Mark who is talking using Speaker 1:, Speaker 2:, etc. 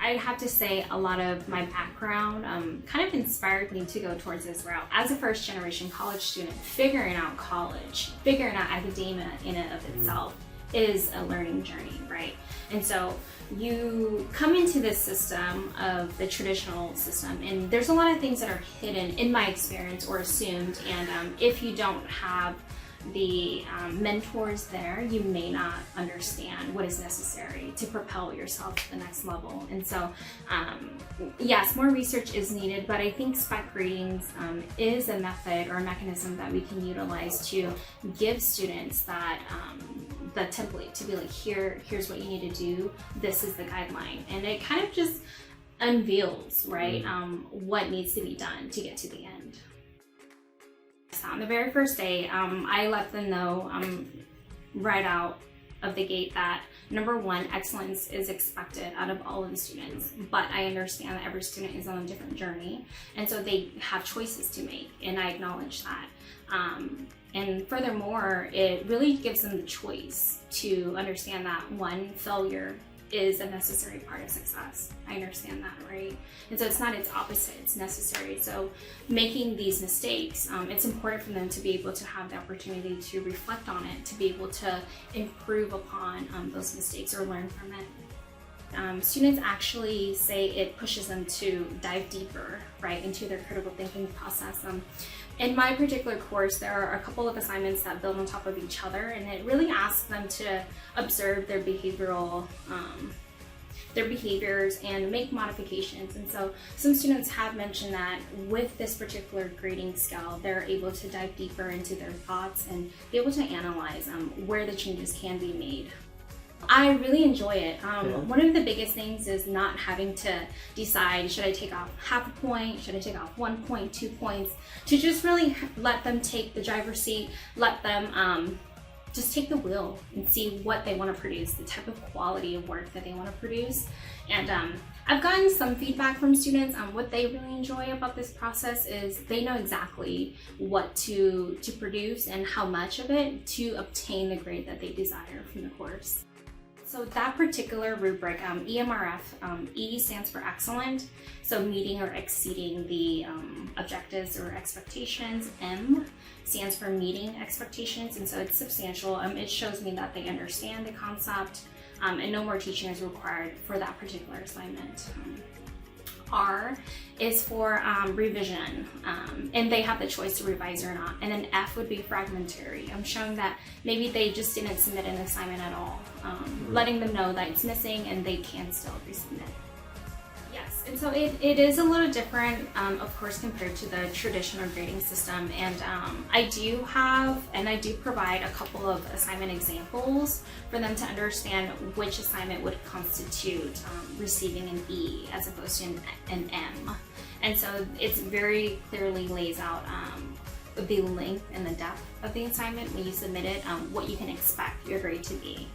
Speaker 1: I have to say a lot of my background kind of inspired me to go towards this route. As a first generation college student, figuring out college, figuring out academia in and of itself is a learning journey, right? And so you come into this system of the traditional system, and there's a lot of things that are hidden in my experience or assumed, and if you don't have the mentors there, you may not understand what is necessary to propel yourself to the next level. And so yes, more research is needed, but I think spec readings is a method or a mechanism that we can utilize to give students that the template to be like, here's what you need to do, this is the guideline, and it kind of just unveils, right, what needs to be done to get to the end. On the very first day, I let them know right out of the gate that number one, excellence is expected out of all of the students, but I understand that every student is on a different journey, and so they have choices to make, and I acknowledge that. And furthermore, it really gives them the choice to understand that one, failure is a necessary part of success. I understand that, right? And so it's not its opposite, it's necessary. So making these mistakes, it's important for them to be able to have the opportunity to reflect on it, to be able to improve upon those mistakes or learn from it. Students actually say it pushes them to dive deeper, right, into their critical thinking process. In my particular course, there are a couple of assignments that build on top of each other, and it really asks them to observe their behavioral, their behaviors and make modifications. And so some students have mentioned that with this particular grading scale, they're able to dive deeper into their thoughts and be able to analyze where the changes can be made. I really enjoy it. One of the biggest things is not having to decide, should I take off half a point, should I take off 1 point, 2 points, to just really let them take the driver's seat, let them just take the wheel and see what they want to produce, the type of quality of work that they want to produce. And I've gotten some feedback from students on what they really enjoy about this process is they know exactly what to produce and how much of it to obtain the grade that they desire from the course. So that particular rubric, EMRF, E stands for excellent, so meeting or exceeding the objectives or expectations. M stands for meeting expectations, and so it's substantial. It shows me that they understand the concept, and no more teaching is required for that particular assignment. R is for revision, and they have the choice to revise or not. And then F would be fragmentary. I'm showing that maybe they just didn't submit an assignment at all, letting them know that it's missing and they can still resubmit. Yes, and so it is a little different, of course, compared to the traditional grading system. And I do provide a couple of assignment examples for them to understand which assignment would constitute receiving an E as opposed to an M. And so it's very clearly lays out the length and the depth of the assignment when you submit it, what you can expect your grade to be.